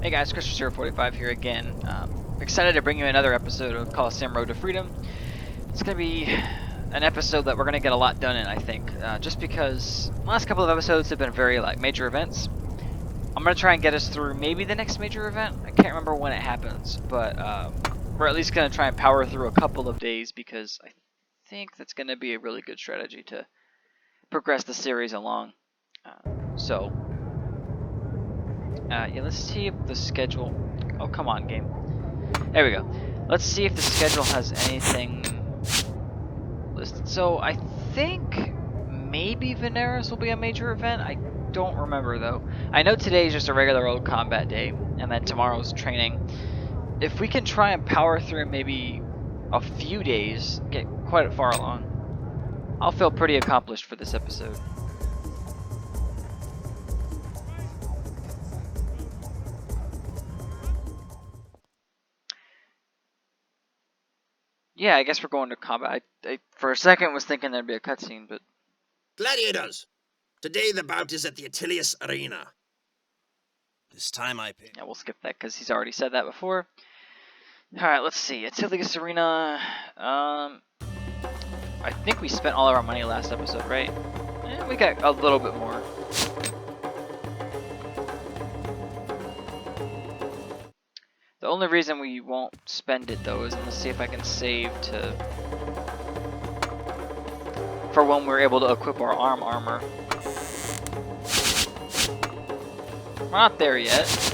Hey guys, Christopher045 here again. Excited to bring you another episode of Coliseum Road to Freedom. It's going to be an episode that we're going to get a lot done in, I think. Just because the last couple of episodes have been very major events. I'm going to try and get us through maybe the next major event. I can't remember when it happens, but we're at least going to try and power through a couple of days because I think that's going to be a really good strategy to progress the series along. Yeah, let's see if the schedule... Oh, come on, game. There we go. Let's see if the schedule has anything listed. So, I think maybe Veneris will be a major event. I don't remember, though. I know today is just a regular old combat day, and then tomorrow's training. If we can try and power through maybe a few days, get quite far along, I'll feel pretty accomplished for this episode. Yeah, I guess we're going to combat. I for a second was thinking there'd be a cutscene, but... Gladiators! Today the bout is at the Attilius Arena. This time I pay. Yeah, we'll skip that because he's already said that before. Alright, let's see. Attilius Arena... I think we spent all of our money last episode, right? Yeah, we got a little bit more. The only reason we won't spend it, though, is let's see if I can save for when we're able to equip our armor. We're not there yet.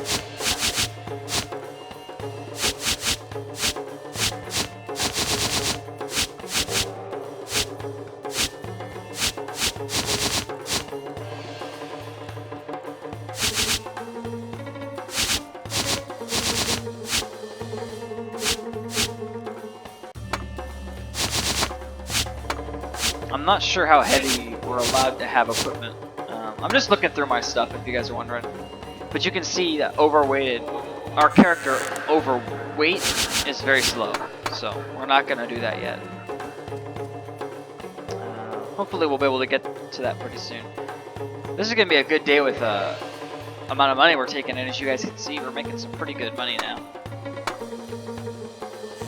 I'm not sure how heavy we're allowed to have equipment. I'm just looking through my stuff if you guys are wondering. But you can see that our character overweight is very slow. So we're not going to do that yet. Hopefully we'll be able to get to that pretty soon. This is going to be a good day with the amount of money we're taking in. As you guys can see, we're making some pretty good money now.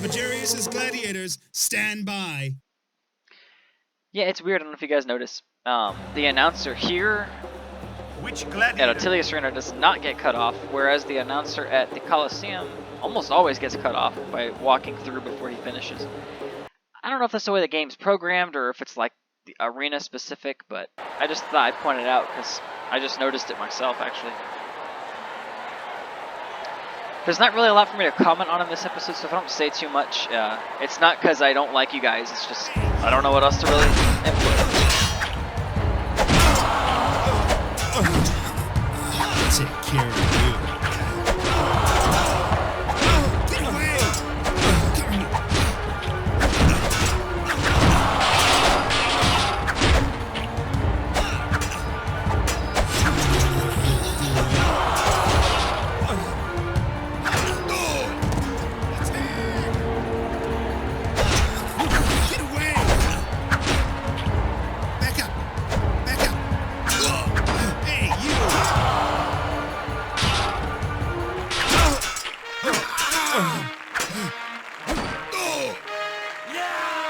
Magarius' gladiators, stand by. Yeah, it's weird. I don't know if you guys notice. The announcer here at Attilius Arena does not get cut off, whereas the announcer at the Coliseum almost always gets cut off by walking through before he finishes. I don't know if that's the way the game's programmed or if it's like the arena specific, but I just thought I'd point it out because I just noticed it myself, actually. There's not really a lot for me to comment on in this episode, so if I don't say too much, it's not because I don't like you guys, it's just I don't know what else to really input. Take care of you. Get away!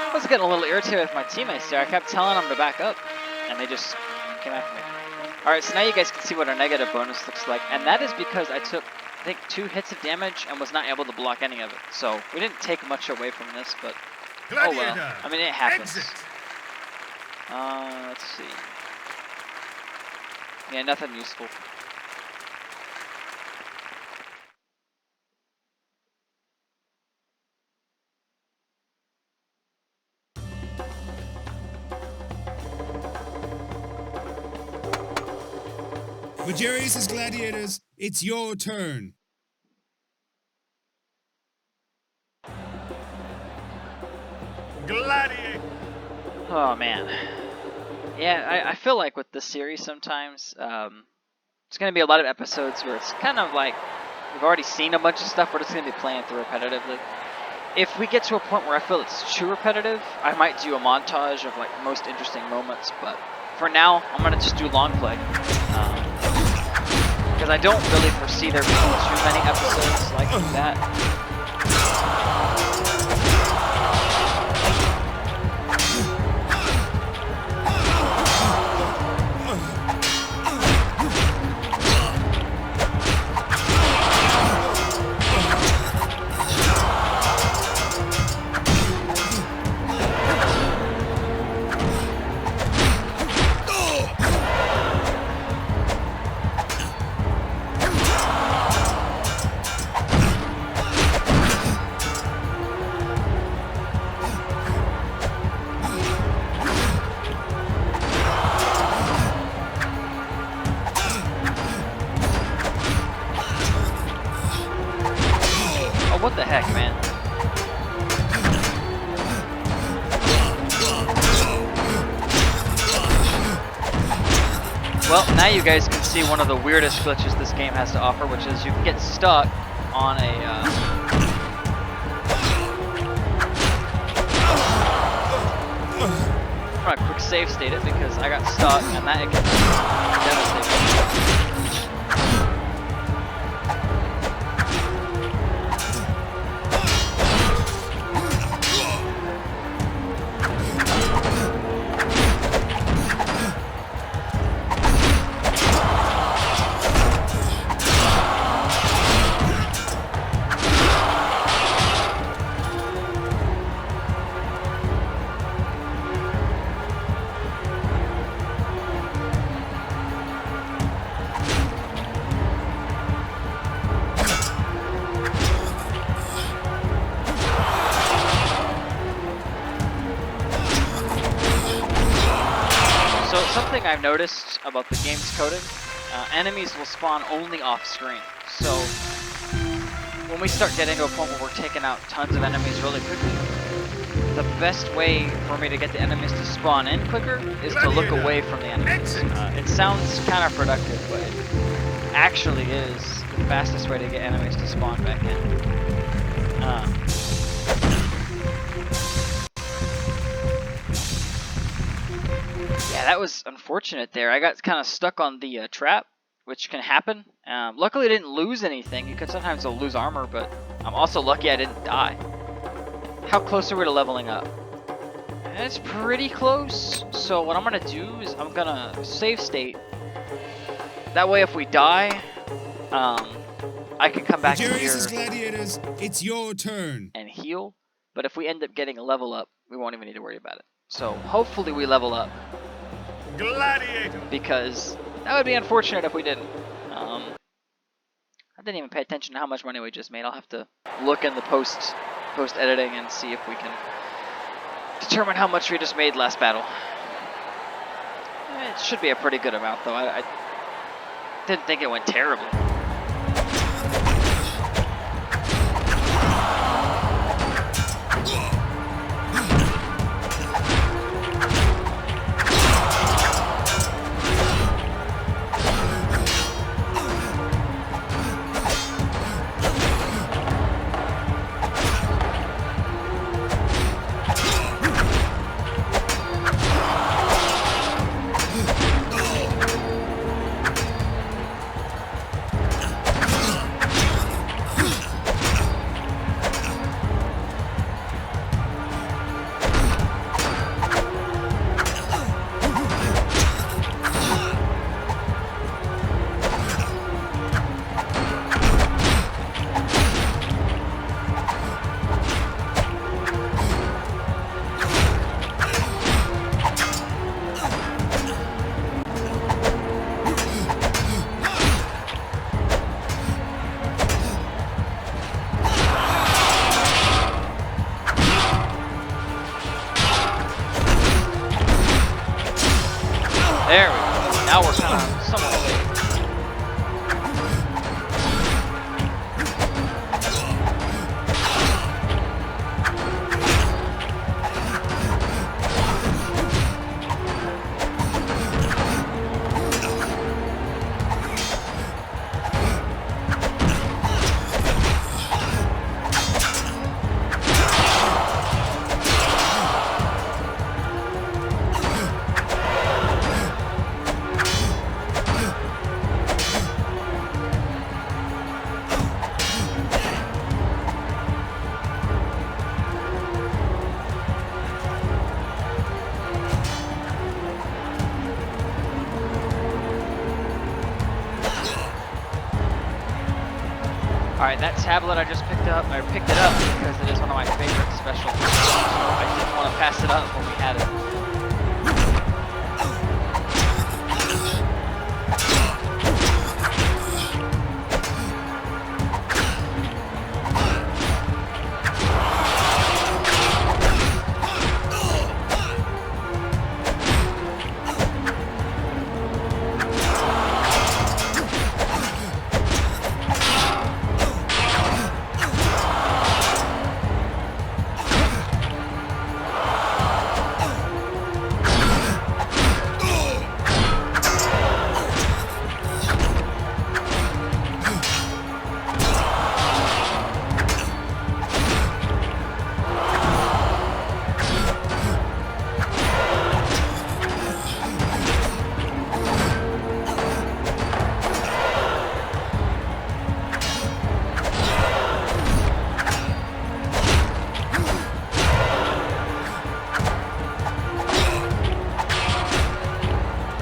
I was getting a little irritated with my teammates there. I kept telling them to back up, and they just came after me. Alright, so now you guys can see what our negative bonus looks like, and that is because I took, I think, 2 hits of damage and was not able to block any of it. So, we didn't take much away from this, but oh well. I mean, it happens. Let's see. Yeah, nothing useful. Magarius' gladiators, it's your turn. Gladiator! Oh man. Yeah, I feel like with this series sometimes, it's going to be a lot of episodes where it's kind of like we've already seen a bunch of stuff, we're just going to be playing through repetitively. If we get to a point where I feel it's too repetitive, I might do a montage of like most interesting moments, but for now, I'm going to just do long play. because I don't really foresee there being too many episodes like that. What the heck, man? Well, now you guys can see one of the weirdest glitches this game has to offer, which is you can get stuck on a, I'm gonna quick save state it because I got stuck and that can be devastating. So something I've noticed about the game's coding, enemies will spawn only off screen. So when we start getting to a point where we're taking out tons of enemies really quickly, the best way for me to get the enemies to spawn in quicker is to look away from the enemies. It sounds counterproductive, but it actually is the fastest way to get enemies to spawn back in. Yeah, that was unfortunate there. I got kind of stuck on the trap, which can happen. Luckily I didn't lose anything. You could sometimes lose armor, but I'm also lucky I didn't die. How close are we to leveling up? It's pretty close. So what I'm going to do is I'm going to save state. That way if we die, I can come back here Gladiators, it's your turn. and heal. But if we end up getting a level up, we won't even need to worry about it. So hopefully we level up. Gladiator! Because that would be unfortunate if we didn't. I didn't even pay attention to how much money we just made. I'll have to look in the post editing and see if we can determine how much we just made last battle. It should be a pretty good amount though. I didn't think it went terribly. Alright, that tablet I just picked it up because it is one of my favorite specials. So I didn't want to pass it up when we had it.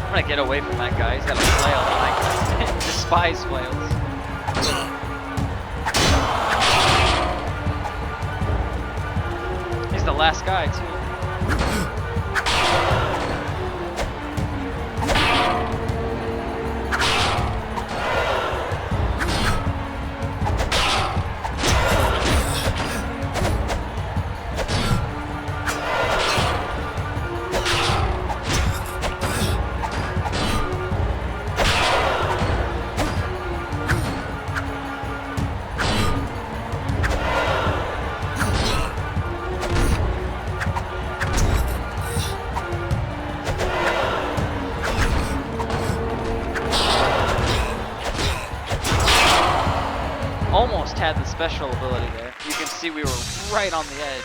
I'm gonna get away from that guy. He's got a flail. I despise flails. He's the last guy too. Almost had the special ability there. You can see we were right on the edge.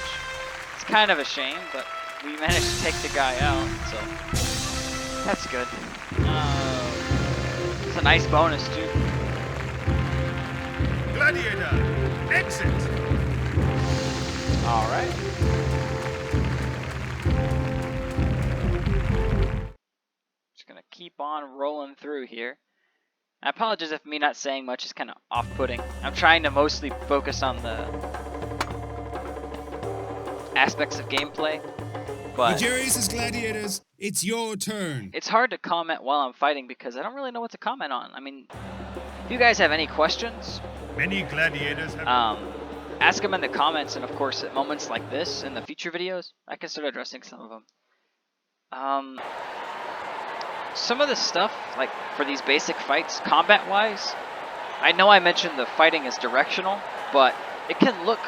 It's kind of a shame, but we managed to take the guy out, so that's good. It's a nice bonus too. Gladiator, exit! Alright. Just gonna keep on rolling through here. I apologize if me not saying much is kind of off-putting. I'm trying to mostly focus on the aspects of gameplay, but Luxurious gladiators, it's your turn. it's hard to comment while I'm fighting because I don't really know what to comment on. I mean, if you guys have any questions, Many gladiators have... ask them in the comments, and of course at moments like this in the future videos, I can start addressing some of them. Some of the stuff, like for these basic fights, combat-wise, I know I mentioned the fighting is directional, but it can look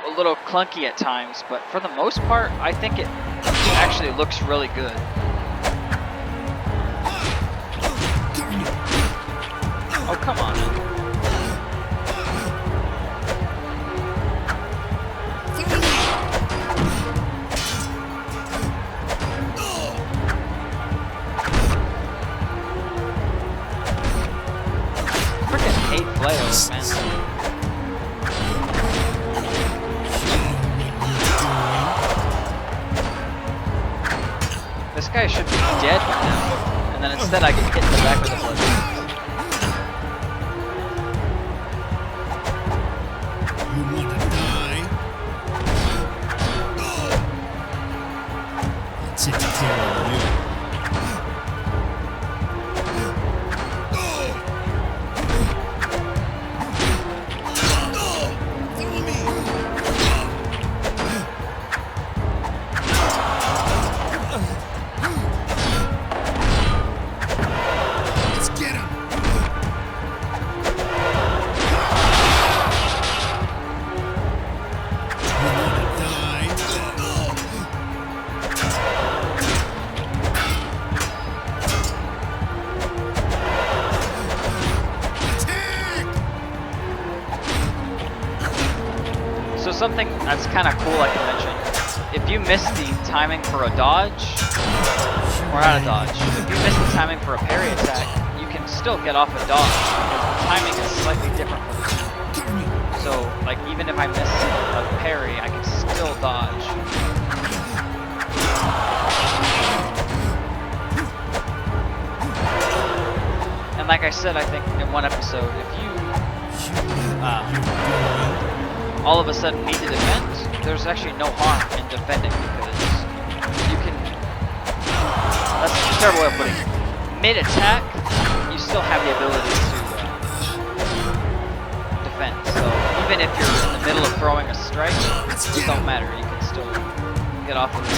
a little clunky at times, but for the most part, I think it actually looks really good. Oh, come on. Freaking hate flails, man. This guy should be dead by now, and then instead I get hit in the back with a bludgeon. You want to die? I'll take care of you. Follow me! Let's get him! You want to die? Attack! So something that's kind of cool I can mention, if you miss the timing for a dodge, or not a dodge, if you miss the timing for a parry attack, you can still get off a dodge, because the timing is slightly different for the two. Cover me! So, like, even if I miss a parry, I can still dodge. And like I said, I think in one episode, if you all of a sudden need to defend, there's actually no harm in defending because you can. That's a terrible way of putting it. Mid-attack, you still have the ability to defend. So even if you're in the middle of throwing a strike, it don't matter. You can still get off of it.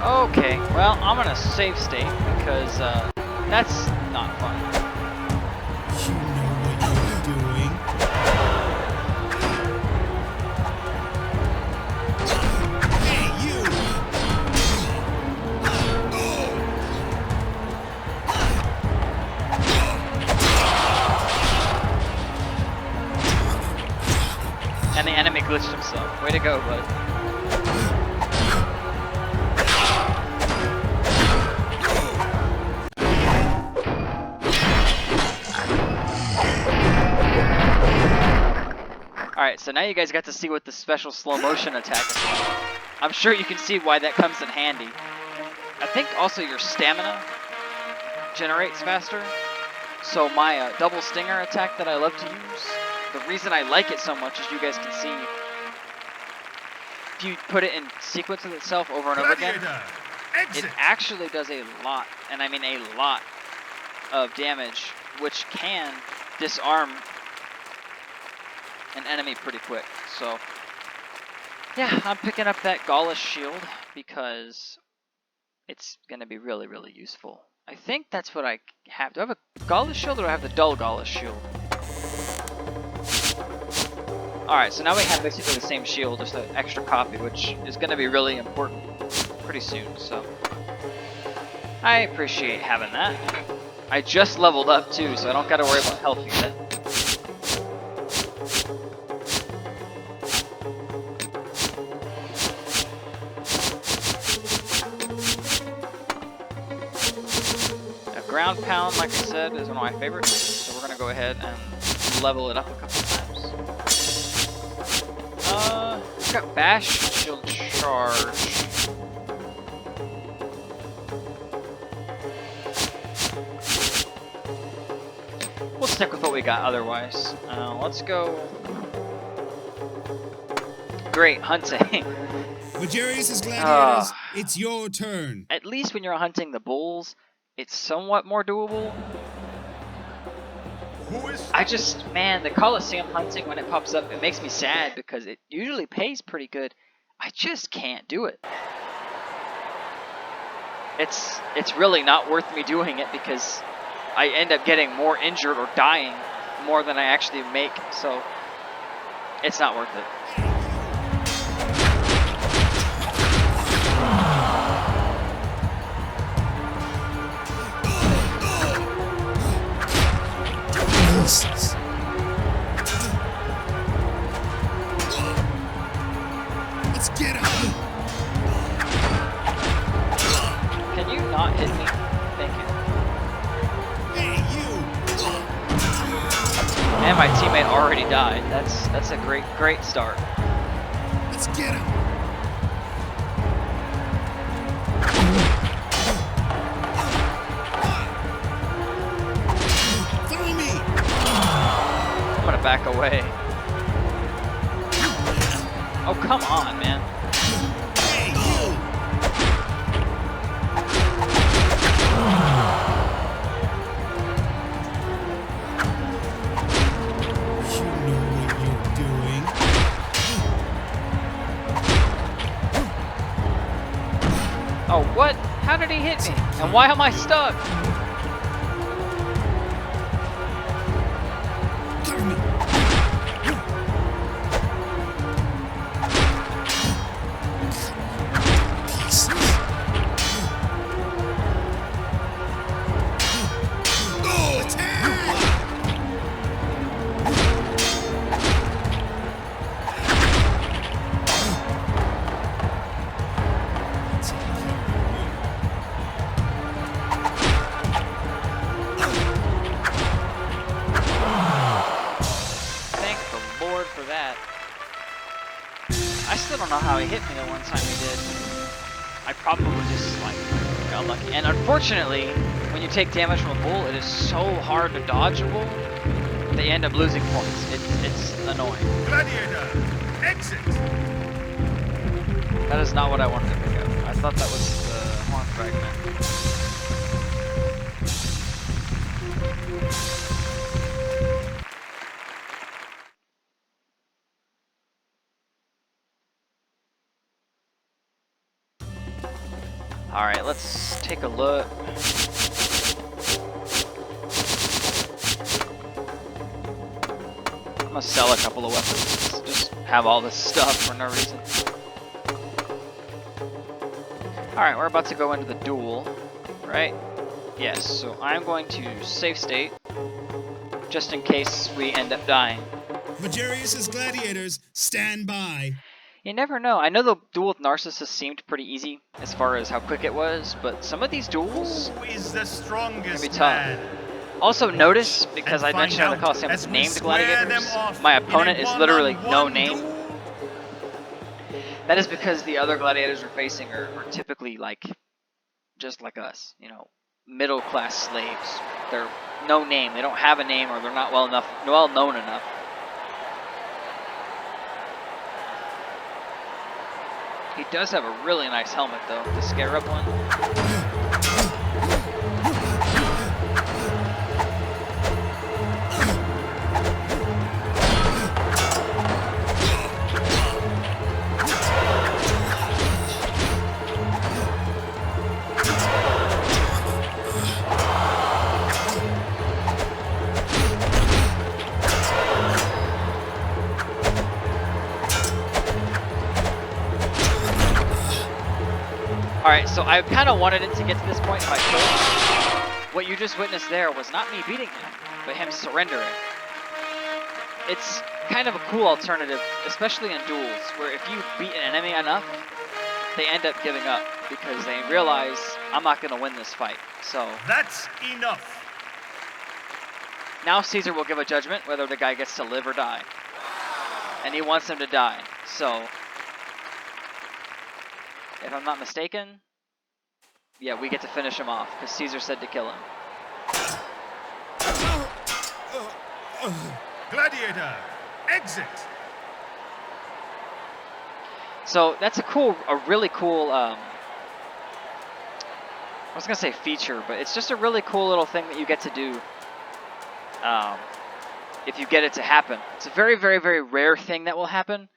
Okay, well, I'm gonna save state because that's not fun. You know what you're doing. Hey, you! And the enemy glitched himself. Way to go, bud. Alright, so now you guys got to see what the special slow motion attack is. I'm sure you can see why that comes in handy. I think also your stamina generates faster. So my double stinger attack that I love to use, the reason I like it so much is you guys can see, if you put it in sequence with itself over and over again, it actually does a lot, and I mean a lot, of damage, which can disarm an enemy pretty quick. So yeah, I'm picking up that Gaulish shield because it's gonna be really, really useful. I think that's what I have. Do I have a Gaulish shield or do I have the dull Gaulish shield? Alright, so now we have basically the same shield, just an extra copy, which is gonna be really important pretty soon, so I appreciate having that. I just leveled up too, so I don't gotta worry about health yet. Ground pound, like I said, is one of my favorites, so we're gonna go ahead and level it up a couple times. I've got bash, shield charge. We'll stick with what we got otherwise. Let's go. Great hunting. Majarius' gladiators, it's your turn. At least when you're hunting the bulls, it's somewhat more doable. Man, the Coliseum hunting when it pops up, it makes me sad because it usually pays pretty good. I just can't do it. It's really not worth me doing it because I end up getting more injured or dying more than I actually make, so it's not worth it. Let's get him. Can you not hit me? Thank you. Hey, you. And my teammate already died. That's a great start. Let's get him. back away. Oh, come on, man. Hey, you! You know what you're doing. Oh, what? How did he hit me? And why am I stuck? Cover me. Pieces. Oh, attack! Thank the Lord for that. I still don't know how he hit me the one time he did. I probably just like got lucky. And unfortunately, when you take damage from a bull, it is so hard to dodge a bull that you end up losing points. It's annoying. Gladiator, exit! That is not what I wanted to pick up. I thought that was the horn fragment. Alright, let's take a look. I'm gonna sell a couple of weapons. Just have all this stuff for no reason. Alright, we're about to go into the duel, right? Yes, so I'm going to save state, just in case we end up dying. Magarius's gladiators, stand by. You never know. I know the duel with Narcissus seemed pretty easy as far as how quick it was, but some of these duels Who is the strongest can be tough. man? Also notice, because And I mentioned find in the Coliseum out it's as we named square gladiators, them off my in a opponent is literally no one-on-one name. duel. That is because the other gladiators we're facing are typically like, just like us, you know, middle class slaves. They're no name, they don't have a name, or they're not well known enough. He does have a really nice helmet though, the Scarab one. Alright, so I kind of wanted it to get to this point if I could. What you just witnessed there was not me beating him, but him surrendering. It's kind of a cool alternative, especially in duels, where if you beat an enemy enough, they end up giving up, because they realize, I'm not going to win this fight. So That's enough. now Caesar will give a judgment whether the guy gets to live or die. And he wants him to die, so if I'm not mistaken, yeah, we get to finish him off, because Caesar said to kill him. Gladiator, exit! So that's a really cool, I was going to say feature, but it's just a really cool little thing that you get to do if you get it to happen. It's a very, very, very rare thing that will happen,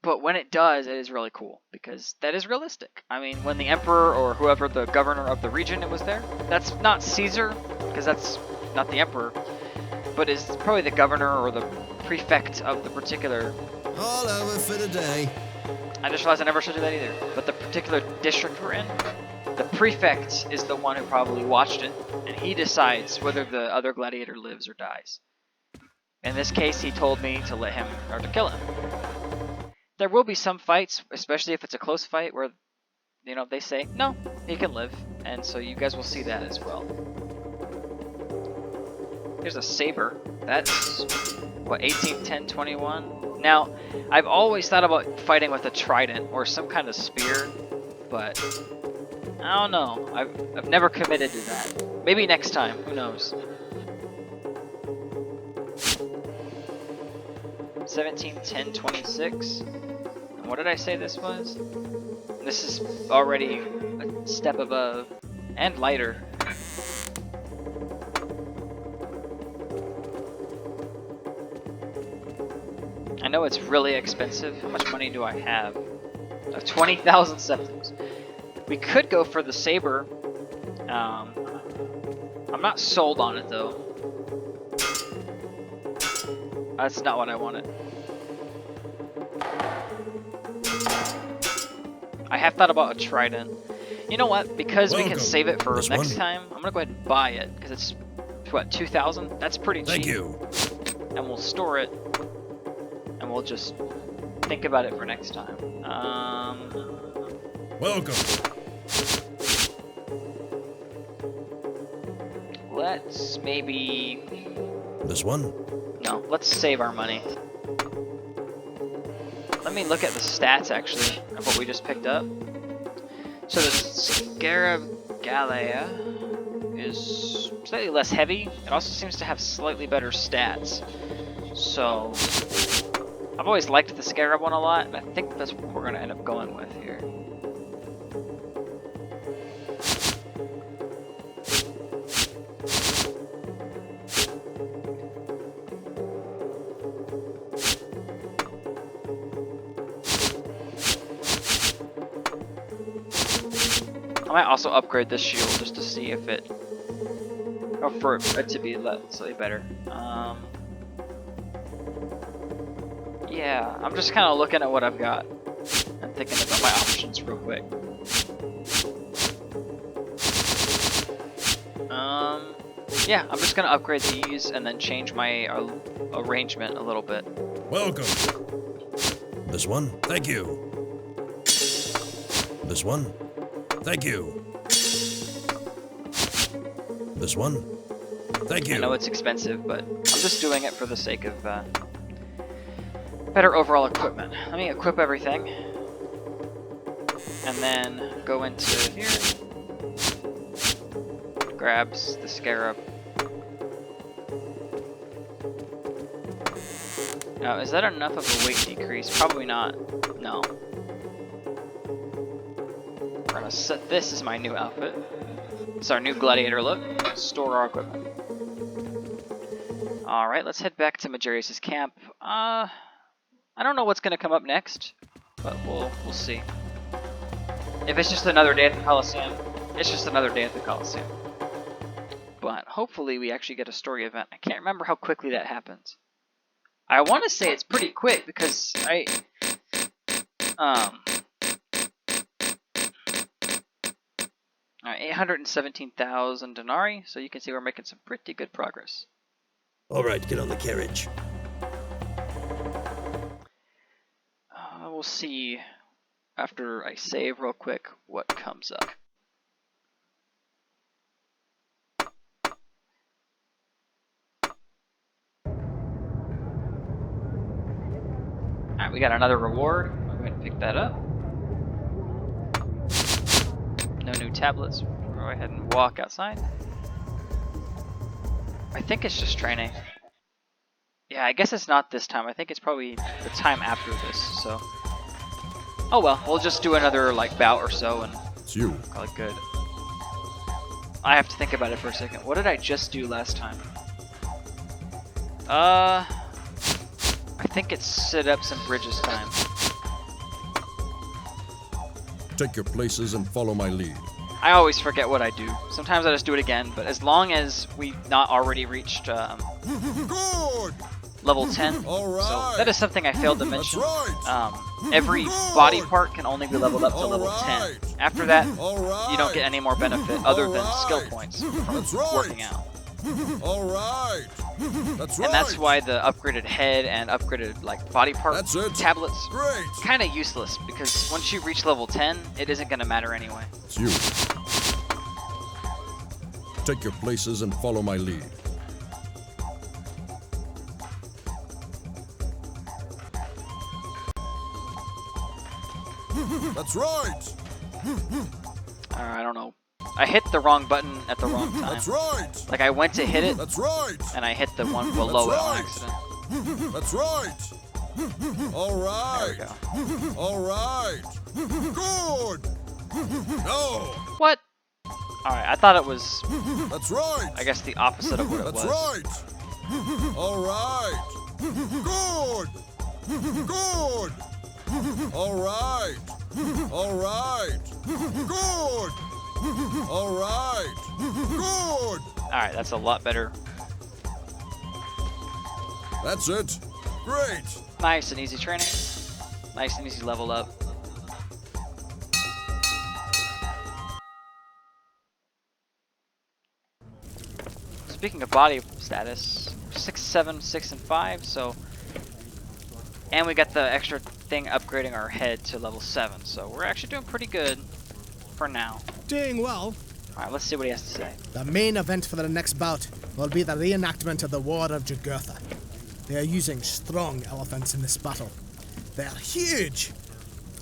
but when it does, it is really cool, because that is realistic. I mean, when the emperor or whoever the governor of the region it was there, that's not Caesar, because that's not the emperor, but is probably the governor or the prefect of the particular... All over for the day. I just realized I never showed you that either, but the particular district we're in, the prefect is the one who probably watched it, and he decides whether the other gladiator lives or dies. In this case, he told me to let him, or to kill him. There will be some fights, especially if it's a close fight, where, you know, they say, no, he can live, and so you guys will see that as well. Here's a saber. That's, what, 18, 10, 21? Now, I've always thought about fighting with a trident or some kind of spear, but I don't know. I've never committed to that. Maybe next time, who knows? 17, 10, 26. And what did I say this was? This is already a step above. And lighter. I know it's really expensive. How much money do I have? I have 20,000 septims. We could go for the saber. I'm not sold on it though. That's not what I wanted. I have thought about a trident. You know what? Because we can save it for next time, I'm gonna go ahead and buy it because it's what, 2,000? That's pretty cheap. Thank you. And we'll store it, and we'll just think about it for next time. Welcome. Let's maybe. This one? No, let's save our money. Let me look at the stats actually of what we just picked up. So the Scarab Galea is slightly less heavy. It also seems to have slightly better stats. So I've always liked the Scarab one a lot, and I think that's what we're gonna end up going with here. I might also upgrade this shield just to see if it, or for it to be slightly better. Yeah, I'm just kind of looking at what I've got and thinking about my options real quick. Yeah, I'm just gonna upgrade these and then change my arrangement a little bit. Welcome. This one? Thank you. This one? Thank you. This one? Thank you. I know it's expensive, but I'm just doing it for the sake of better overall equipment. Let me equip everything. And then go into here. Grabs the Scarab. Now, is that enough of a weight decrease? Probably not. No. We're gonna set this as my new outfit. It's our new gladiator look. Store our equipment. Alright, let's head back to Majarius' camp. I don't know what's gonna come up next, but we'll see. If it's just another day at the Coliseum, it's just another day at the Coliseum. But hopefully we actually get a story event. I can't remember how quickly that happens. I want to say it's pretty quick because I 817,000 denarii, so you can see we're making some pretty good progress. All right, get on the carriage. We'll see after I save real quick what comes up. Alright, we got another reward. I'm going to pick that up. No new tablets. We'll go ahead and walk outside. I think it's just training. Yeah, I guess it's not this time. I think it's probably the time after this, so. Oh well, we'll just do another like bout or so and It's you. call it good. I have to think about it for a second. What did I just do last time? I think it's set up some bridges time. Take your places and follow my lead. I always forget what I do. Sometimes I just do it again, but as long as we've not already reached Good! level 10. All right. So that is something I failed to mention. right. Every body part can only be leveled up to level 10. After that, All right. you don't get any more benefit other than All skill right. points That's from right. working out. All right. That's right. And that's why the upgraded head and upgraded like body part That's it. tablets Great. kind of useless because once you reach level 10, it isn't going to matter anyway. It's you. Take your places and follow my lead. That's right. I don't know. I hit the wrong button at the wrong time. That's right. Like I went to hit it That's right. and I hit the one below it on right. accident. That's right. All There right. we go. All right. Good. No. What? Alright, I thought it was, That's right. I guess, the opposite of what it That's was. right. All right. Good. Good. All right. All right. Good. All right. Good. Alright, that's a lot better. That's it. Great. Nice and easy training. Nice and easy level up. Speaking of body status, 6, 7, 6, and 5, so... And we got the extra thing upgrading our head to level 7, so we're actually doing pretty good for now. Doing well. Alright, let's see what he has to say. The main event for the next bout will be the reenactment of the War of Jugurtha. They are using strong elephants in this battle. They are huge.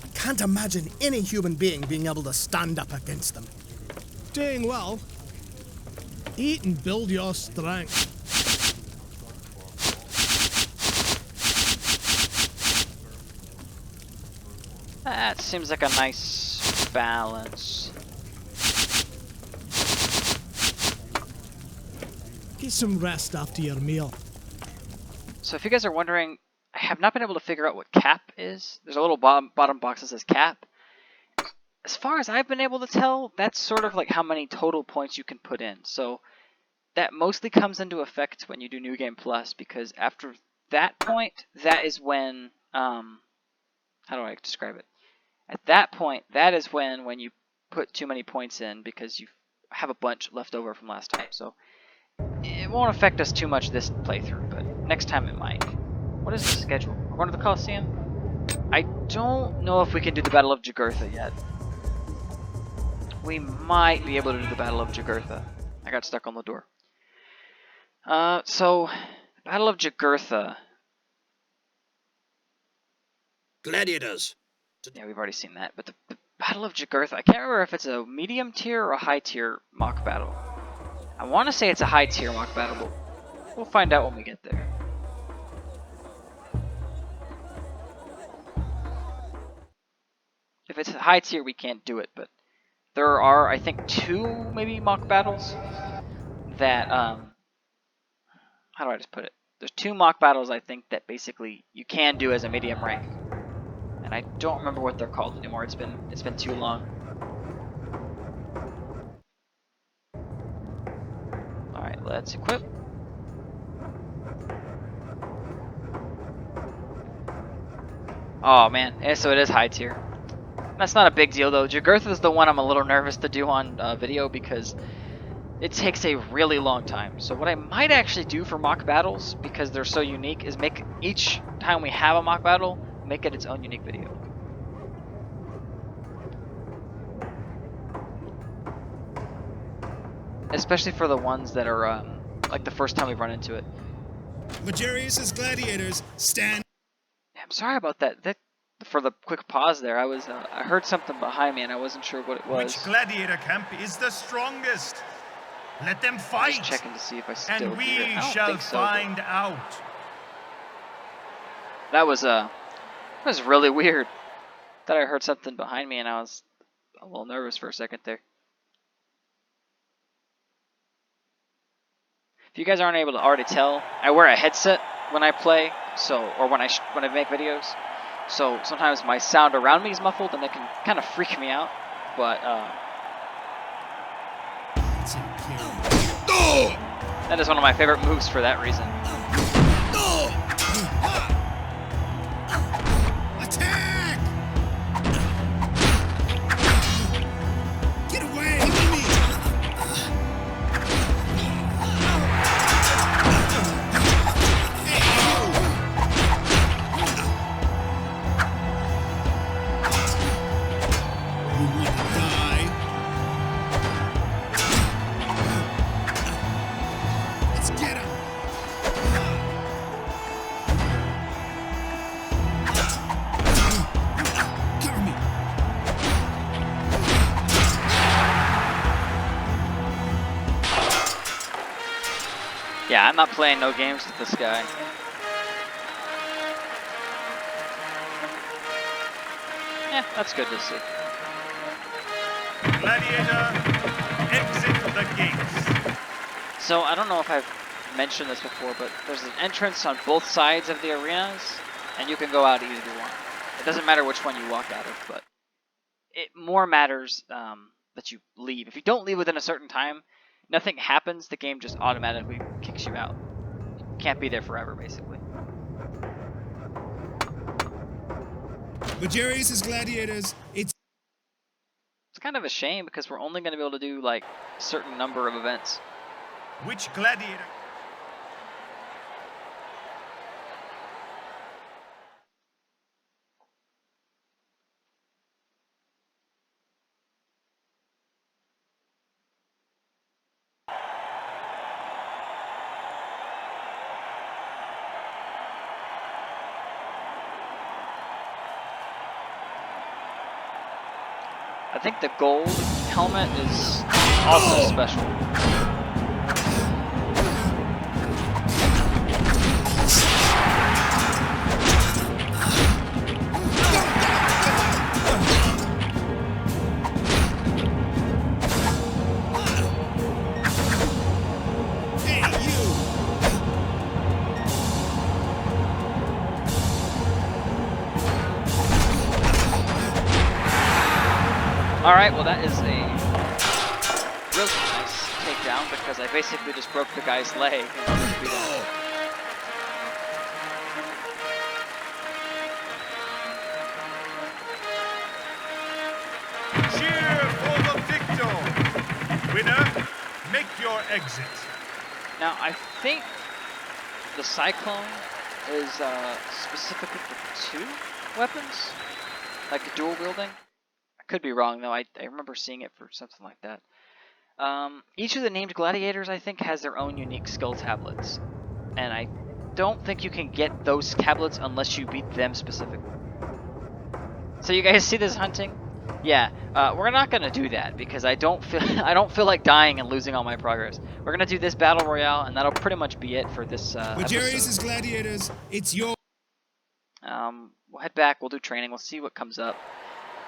I can't imagine any human being being able to stand up against them. Doing well. Eat and build your strength. That seems like a nice balance. Get some rest after your meal. So if you guys are wondering, I have not been able to figure out what cap is. There's a little bottom box that says cap. As far as I've been able to tell, that's sort of like how many total points you can put in. So that mostly comes into effect when you do New Game Plus, because after that point, that is when, how do I describe it? At that point, that is when you put too many points in because you have a bunch left over from last time. So it won't affect us too much this playthrough, but next time it might. What is the schedule? We're going to the Coliseum? I don't know if we can do the Battle of Jugurtha yet. We might be able to do the Battle of Jugurtha. I got stuck on the door. So, Battle of Jugurtha. Gladiators. Yeah, we've already seen that. But the Battle of Jugurtha, I can't remember if it's a medium tier or a high tier mock battle. I want to say it's a high tier mock battle, but we'll find out when we get there. If it's a high tier, we can't do it, but there are, I think, 2 maybe mock battles that, how do I just put it? There's 2 mock battles, I think, that basically you can do as a medium rank. And I don't remember what they're called anymore. It's been too long. Alright, let's equip. Oh man, yeah, so it is high tier. That's not a big deal though. Jugurtha is the one I'm a little nervous to do on video because it takes a really long time. So what I might actually do for mock battles, because they're so unique, is make each time we have a mock battle, make it its own unique video. Especially for the ones that are like the first time we run into it. Majarius's gladiators stand. I'm sorry about that. For the quick pause there, I heard something behind me and I wasn't sure what it was. Which gladiator camp is the strongest? Let them fight. Just checking to see if I still And we hear it. I don't shall think so, but find out. that was really weird. Thought I heard something behind me and I was a little nervous for a second there. If you guys aren't able to already tell, I wear a headset when I play, or when I make videos. So sometimes my sound around me is muffled and that can kind of freak me out. But that is one of my favorite moves for that reason. Attack! Get away from me! You want to die? Let's get him! Cover me! Yeah, I'm not playing no games with this guy. Yeah, that's good to see. Gladiator, exit the gates. So I don't know if I've mentioned this before, but there's an entrance on both sides of the arenas, and you can go out either one. It doesn't matter which one you walk out of, but it more matters that you leave. If you don't leave within a certain time, nothing happens. The game just automatically kicks you out. You can't be there forever, basically. Legarius' gladiators, it's kind of a shame because we're only going to be able to do like a certain number of events. Which gladiator? I think the gold helmet is also special. Alright, well that is a really nice takedown because I basically just broke the guy's leg in order to beat him. Cheer for the victor! Winner, make your exit. Now I think the Cyclone is specifically for 2 weapons, like dual wielding. Could be wrong though. I remember seeing it for something like that. Each of the named gladiators, I think, has their own unique skill tablets, and I don't think you can get those tablets unless you beat them specifically. So you guys see this hunting? Yeah, we're not gonna do that because I don't feel like dying and losing all my progress. We're gonna do this battle royale, and that'll pretty much be it for this Legarius' episode. gladiators, it's your We'll head back. We'll do training. We'll see what comes up.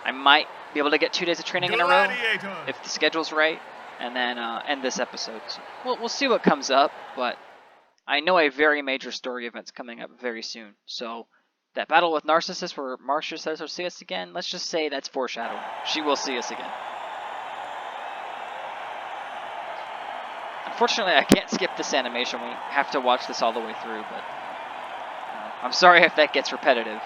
I might be able to get 2 days of training in a row Gladiator. if the schedule's right, and then end this episode. So we'll see what comes up, but I know a very major story event's coming up very soon. So that battle with Narcissus where Marcia says she'll see us again, let's just say that's foreshadowing. She will see us again. Unfortunately, I can't skip this animation. We have to watch this all the way through, but I'm sorry if that gets repetitive.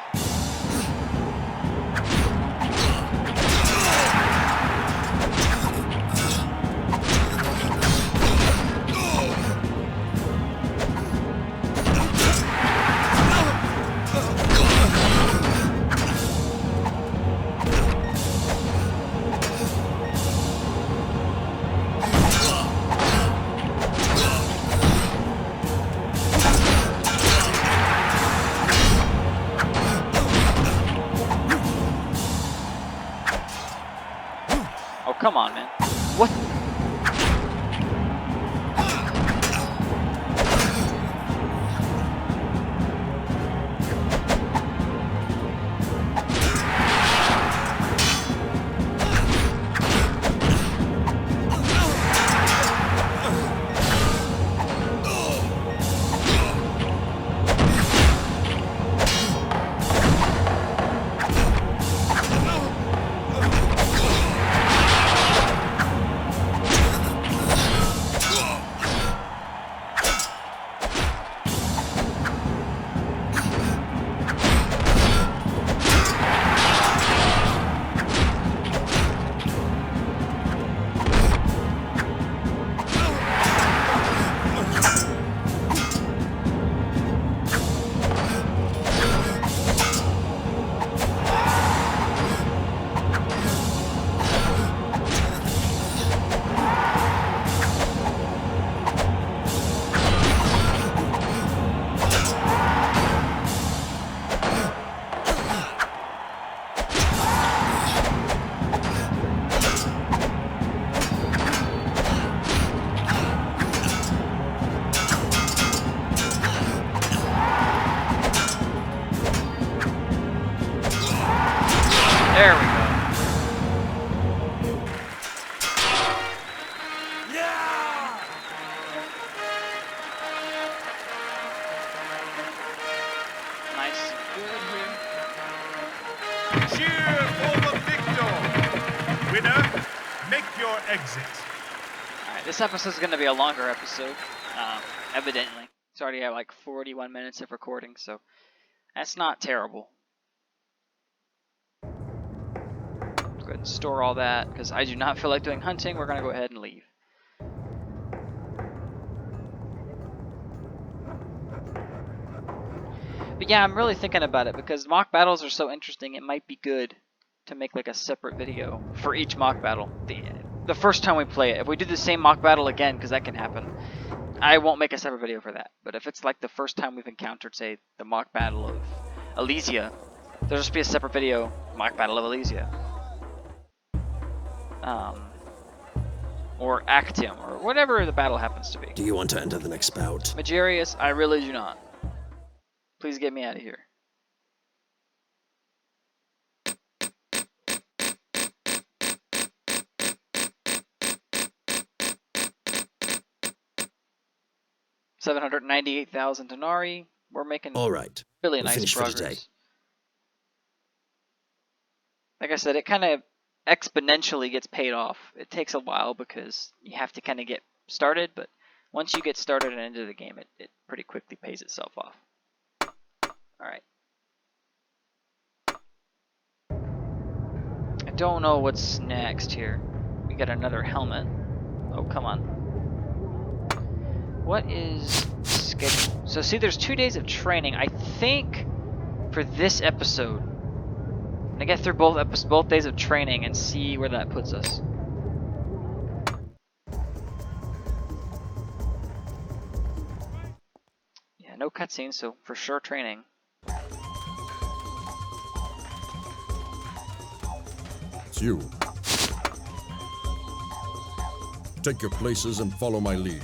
Come on, man. What? exit. Alright, this episode's going to be a longer episode, evidently. It's already at like 41 minutes of recording, so that's not terrible. Go ahead and store all that, because I do not feel like doing hunting. We're going to go ahead and leave. But yeah, I'm really thinking about it, because mock battles are so interesting, it might be good to make like a separate video for each mock battle. The first time we play it. If we do the same mock battle again, because that can happen, I won't make a separate video for that. But if it's like the first time we've encountered, say, the mock battle of Elysia, there'll just be a separate video, mock battle of Elysia. Or Actium, or whatever the battle happens to be. Do you want to enter the next bout? Magarius, I really do not. Please get me out of here. $798,000 denarii. We're making All right. really we'll nice finish for today. progress. Like I said, it kind of exponentially gets paid off. It takes a while because you have to kind of get started, but once you get started and into the game, it pretty quickly pays itself off. Alright. I don't know what's next here. We got another helmet. Oh, come on. What is schedule? So see, there's 2 days of training. I think for this episode, I'm gonna get through both days of training and see where that puts us. Yeah, no cutscenes, so for sure training. It's you. Take your places and follow my lead.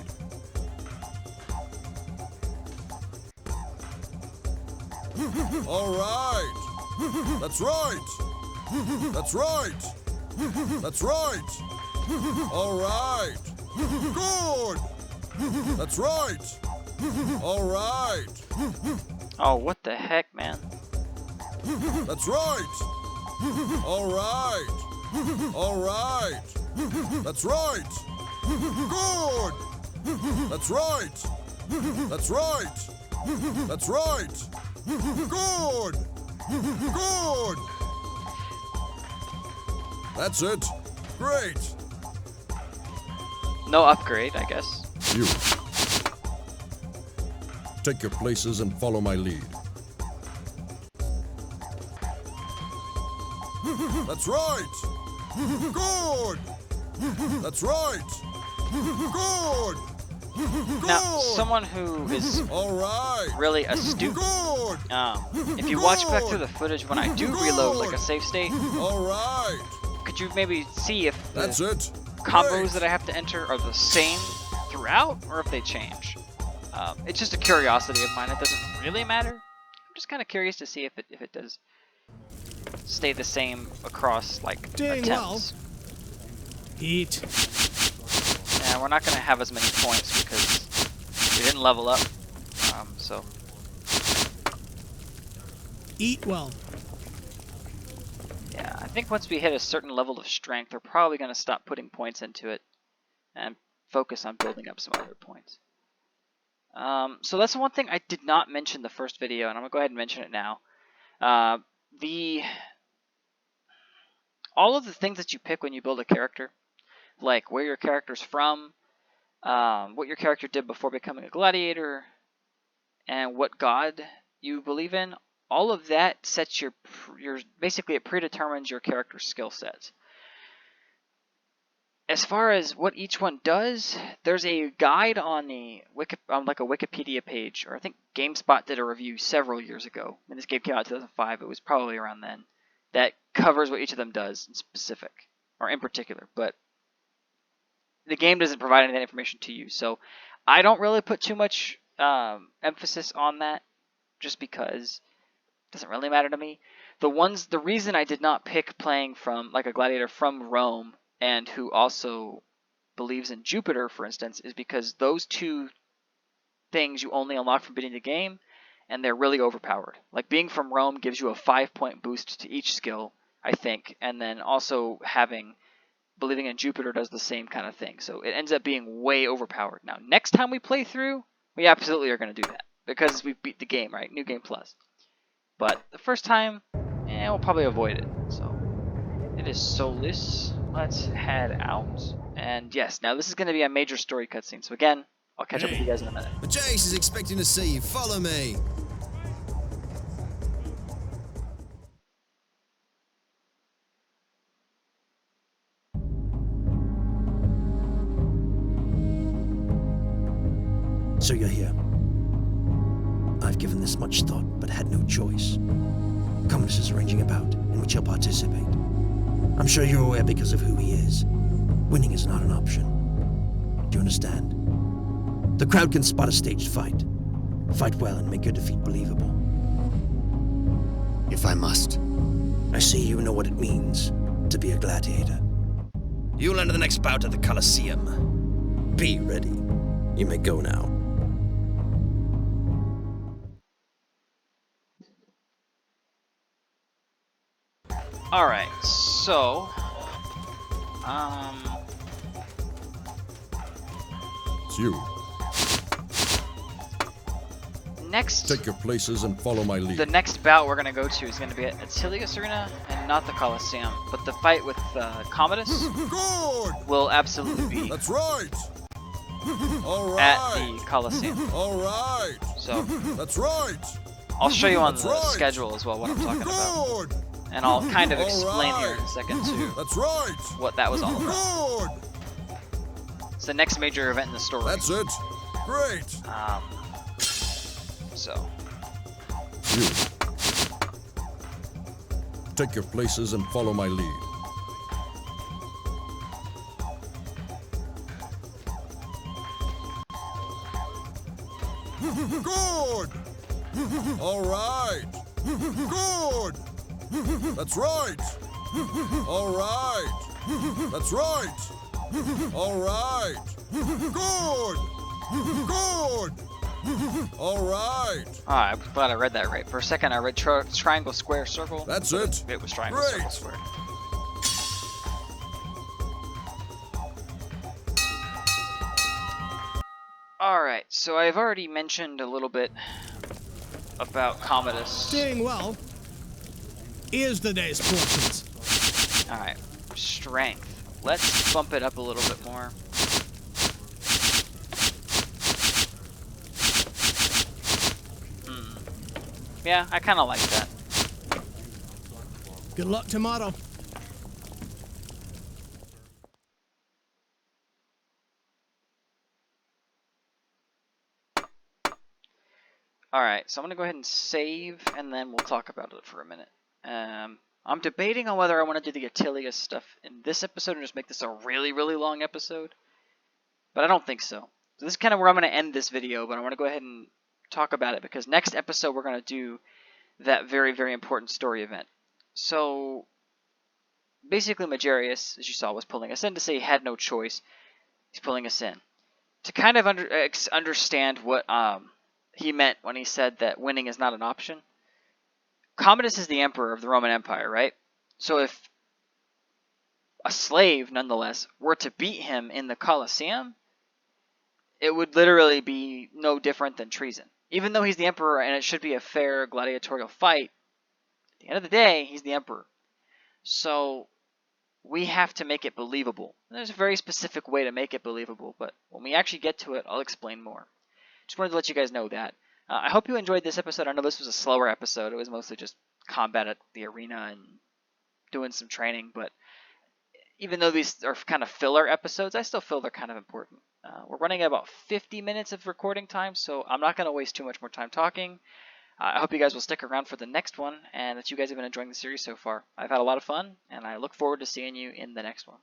All right. That's right. That's right. That's right. All right. Good. That's right. All right. Oh, what the heck, man? That's right. All right. All right. That's right. Good. That's right. That's right. That's right. Good. Good. That's it. Great. No upgrade, I guess. You. Take your places and follow my lead. That's right. Good. That's right. Good. Now, someone who is All right. really astute, Good. if you watch back through the footage when I do reload like a save state, All right. could you maybe see if the That's it. combos Great. that I have to enter are the same throughout, or if they change? It's just a curiosity of mine. It doesn't really matter. I'm just kind of curious to see if it does stay the same across like Doing well. attempts. Eat. And we're not going to have as many points because we didn't level up. So Eat well. yeah, I think once we hit a certain level of strength, we're probably going to stop putting points into it and focus on building up some other points. So that's one thing I did not mention the first video, and I'm going to go ahead and mention it now. All of the things that you pick when you build a character, like where your character's from, what your character did before becoming a gladiator, and what god you believe in, all of that sets your basically it predetermines your character's skill sets. As far as what each one does, there's a guide on the like a Wikipedia page, or I think GameSpot did a review several years ago. When this game came out in 2005, it was probably around then. That covers what each of them does in specific, or in particular. But the game doesn't provide any of that information to you, so I don't really put too much emphasis on that, just because it doesn't really matter to me. The reason I did not pick playing from like a gladiator from Rome and who also believes in Jupiter, for instance, is because those two things you only unlock from beating the game, and they're really overpowered. Like being from Rome gives you a 5-point boost to each skill, I think, and then also having believing in Jupiter does the same kind of thing. So it ends up being way overpowered. Now, next time we play through, we absolutely are going to do that because we beat the game, right? New Game Plus. But the first time, we'll probably avoid it. So it is soulless. Let's head out. And yes, now this is going to be a major story cutscene. So again, I'll catch up with you guys in a minute. Jace is expecting to see you. Follow me. So you're here. I've given this much thought, but had no choice. Commodus is arranging a bout in which he'll participate. I'm sure you're aware because of who he is. Winning is not an option. Do you understand? The crowd can spot a staged fight. Fight well and make your defeat believable. If I must. I see you know what it means to be a gladiator. You'll enter the next bout at the Colosseum. Be ready. You may go now. Alright, so It's you. next Take your places and follow my lead. the next bout we're gonna go to is gonna be at Attilius Arena and not the Colosseum. But the fight with Commodus Good! will absolutely be That's right! All at right! the Colosseum. All right! So That's right! I'll show you on That's the right. schedule as well what I'm talking about. Good! And I'll kind of All explain here in a right. second too That's right! what that was all about. Good! It's the next major event in the story. That's it! Great! So You. Take your places and follow my lead. Good! All right! Good! That's right! All right! That's right! All right! Good! Good! All right! I'm glad I read that right. For a second I read triangle, square, circle. That's it! It was triangle, circle, Great. square. Alright, so I've already mentioned a little bit about Commodus. Doing well. Here's the day's portions. Alright, strength. Let's bump it up a little bit more. Yeah, I kind of like that. Good luck tomorrow. Alright, so I'm going to go ahead and save, and then we'll talk about it for a minute. I'm debating on whether I want to do the Attilius stuff in this episode and just make this a really, really long episode. But I don't think so. So this is kind of where I'm going to end this video, but I want to go ahead and talk about it because next episode we're going to do that very, very important story event. So basically Magarius, as you saw, was pulling us in to say he had no choice. He's pulling us in. To kind of understand what he meant when he said that winning is not an option. Commodus is the emperor of the Roman Empire, right? So if a slave, nonetheless, were to beat him in the Colosseum, it would literally be no different than treason. Even though he's the emperor and it should be a fair gladiatorial fight, at the end of the day, he's the emperor. So we have to make it believable. And there's a very specific way to make it believable, but when we actually get to it, I'll explain more. Just wanted to let you guys know that. I hope you enjoyed this episode. I know this was a slower episode. It was mostly just combat at the arena and doing some training, but even though these are kind of filler episodes, I still feel they're kind of important. We're running at about 50 minutes of recording time, so I'm not going to waste too much more time talking. I hope you guys will stick around for the next one, and that you guys have been enjoying the series so far. I've had a lot of fun, and I look forward to seeing you in the next one.